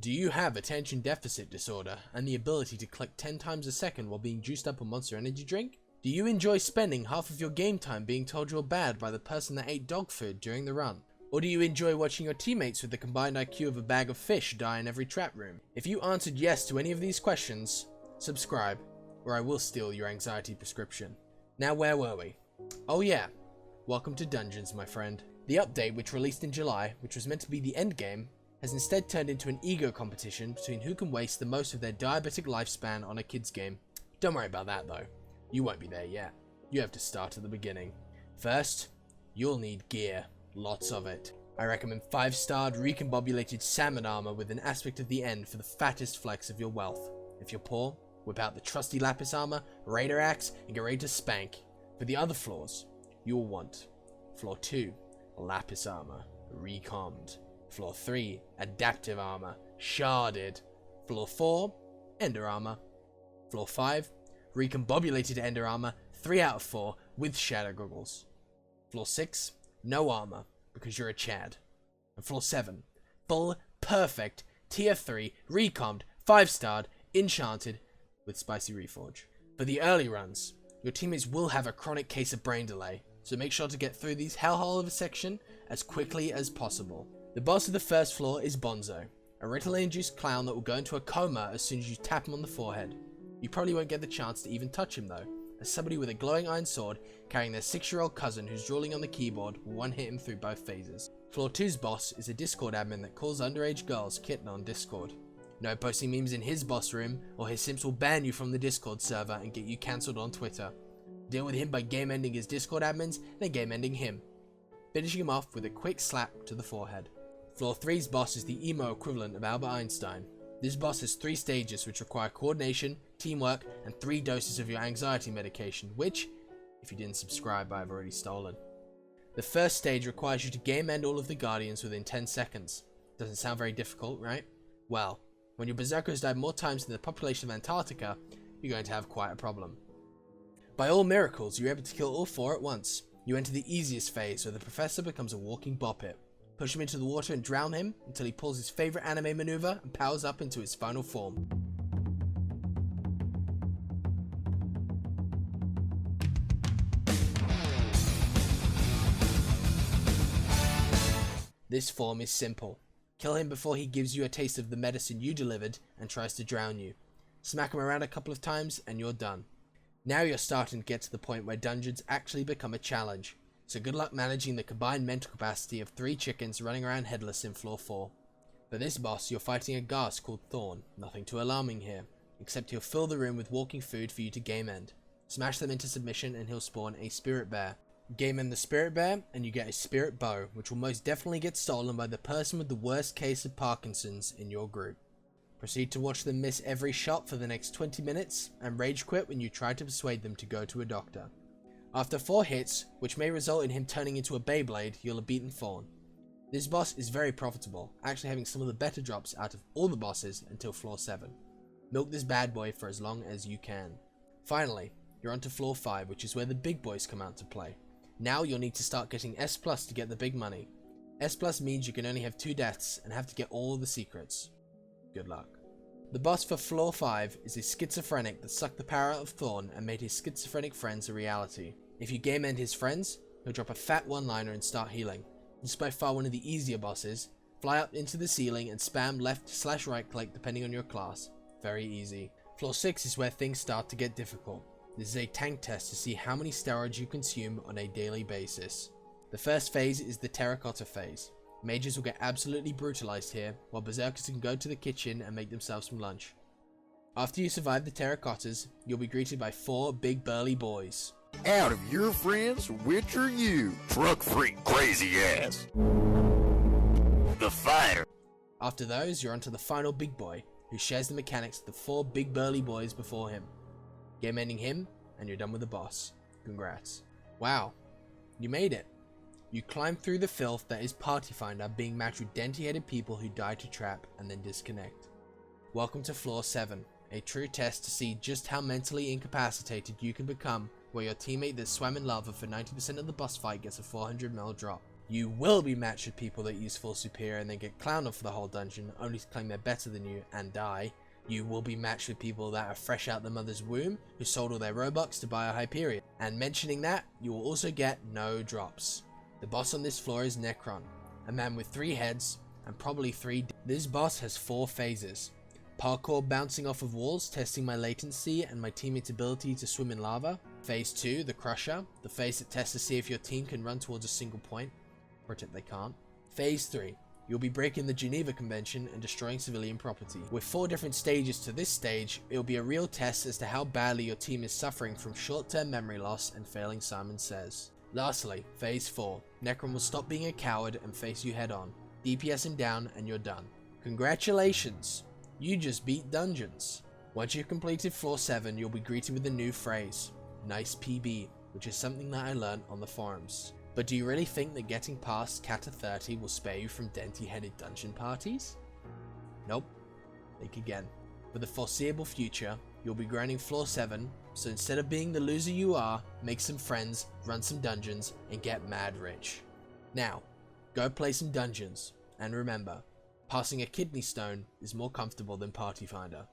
Do you have attention deficit disorder and the ability to click 10 times a second while being juiced up on Monster Energy drink? Do you enjoy spending half of your game time being told you're bad by the person that ate dog food during the run? Or do you enjoy watching your teammates with the combined IQ of a bag of fish die in every trap room? If you answered yes to any of these questions, subscribe, or I will steal your anxiety prescription. Now where were we? Oh yeah, welcome to Dungeons, my friend. The update, which released in July, which was meant to be the endgame, has instead turned into an ego competition between who can waste the most of their diabetic lifespan on a kid's game. Don't worry about that though, you won't be there yet. You have to start at the beginning. First, you'll need gear, lots of it. I recommend 5-starred recombobulated salmon armor with an aspect of the end for the fattest flex of your wealth. If you're poor, whip out the trusty lapis armor, raider axe, and get ready to spank. For the other floors, you'll want floor 2, lapis armor, recombed. Floor 3, adaptive armor, sharded. Floor 4, ender armor. Floor 5, recombobulated ender armor, 3 out of 4 with shadow goggles. Floor 6, no armor because you're a Chad. And floor 7, full, perfect, tier 3, recombed, 5-starred, enchanted with spicy reforge. For the early runs, your teammates will have a chronic case of brain delay, so make sure to get through these hellhole of a section as quickly as possible. The boss of the first floor is Bonzo, a Ritalin-induced clown that will go into a coma as soon as you tap him on the forehead. You probably won't get the chance to even touch him though, as somebody with a glowing iron sword carrying their 6-year-old cousin who's drooling on the keyboard will one-hit him through both phases. Floor 2's boss is a Discord admin that calls underage girls kitten on Discord. No posting memes in his boss room, or his simps will ban you from the Discord server and get you cancelled on Twitter. Deal with him by game-ending his Discord admins and then game-ending him, finishing him off with a quick slap to the forehead. Floor 3's boss is the emo equivalent of Albert Einstein. This boss has 3 stages which require coordination, teamwork, and 3 doses of your anxiety medication, which, if you didn't subscribe, I've already stolen. The first stage requires you to game end all of the Guardians within 10 seconds. Doesn't sound very difficult, right? Well, when your berserkers die more times than the population of Antarctica, you're going to have quite a problem. By all miracles, you're able to kill all 4 at once. You enter the easiest phase, where the professor becomes a walking bop it. Push him into the water and drown him until he pulls his favorite anime maneuver and powers up into his final form. This form is simple. Kill him before he gives you a taste of the medicine you delivered and tries to drown you. Smack him around a couple of times and you're done. Now you're starting to get to the point where dungeons actually become a challenge. So good luck managing the combined mental capacity of 3 chickens running around headless in floor 4. For this boss, you're fighting a ghast called Thorn. Nothing too alarming here, except he'll fill the room with walking food for you to game end. Smash them into submission and he'll spawn a spirit bear. Game end the spirit bear and you get a spirit bow, which will most definitely get stolen by the person with the worst case of Parkinson's in your group. Proceed to watch them miss every shot for the next 20 minutes and rage quit when you try to persuade them to go to a doctor. After 4 hits, which may result in him turning into a Beyblade, you'll have beaten Thorn. This boss is very profitable, actually having some of the better drops out of all the bosses until floor 7. Milk this bad boy for as long as you can. Finally, you're onto floor 5, which is where the big boys come out to play. Now you'll need to start getting S+ to get the big money. S+ means you can only have 2 deaths and have to get all the secrets. Good luck. The boss for floor 5 is a schizophrenic that sucked the power out of Thorn and made his schizophrenic friends a reality. If you game end his friends, he'll drop a fat one-liner and start healing. This is by far one of the easier bosses. Fly up into the ceiling and spam left/right click depending on your class. Very easy. Floor 6 is where things start to get difficult. This is a tank test to see how many steroids you consume on a daily basis. The first phase is the terracotta phase. Mages will get absolutely brutalized here, while berserkers can go to the kitchen and make themselves some lunch. After you survive the terracottas, you'll be greeted by 4 big burly boys. Out of your friends, which are you? Truck freak crazy ass. The fire. After those, you're onto the final big boy, who shares the mechanics of the 4 big burly boys before him. Game ending him, and you're done with the boss. Congrats. Wow, you made it. You climb through the filth that is Party Finder, being matched with denty-headed people who die to trap and then disconnect. Welcome to floor 7, a true test to see just how mentally incapacitated you can become, where your teammate that swam in lava for 90% of the boss fight gets a 400 ml drop. You will be matched with people that use full superior and then get clowned off for the whole dungeon, only to claim they're better than you and die. You will be matched with people that are fresh out the mother's womb, who sold all their Robux to buy a Hyperion. And mentioning that, you will also get no drops. The boss on this floor is Necron, a man with 3 heads and probably 3 This boss has 4 phases. Parkour bouncing off of walls, testing my latency and my teammate's ability to swim in lava. Phase 2, the Crusher, the phase that tests to see if your team can run towards a single point. Pretend they can't. Phase 3, you'll be breaking the Geneva Convention and destroying civilian property. With 4 different stages to this stage, it'll be a real test as to how badly your team is suffering from short-term memory loss and failing Simon Says. Lastly, Phase 4, Necron will stop being a coward and face you head on. DPS him down and you're done. Congratulations! You just beat dungeons. Once you've completed floor 7, you'll be greeted with a new phrase, nice PB, which is something that I learned on the forums. But do you really think that getting past Kata 30 will spare you from denty-headed dungeon parties? Nope. Think again. For the foreseeable future, you'll be grinding floor 7, so instead of being the loser you are, make some friends, run some dungeons, and get mad rich. Now, go play some dungeons, and remember, passing a kidney stone is more comfortable than Party Finder.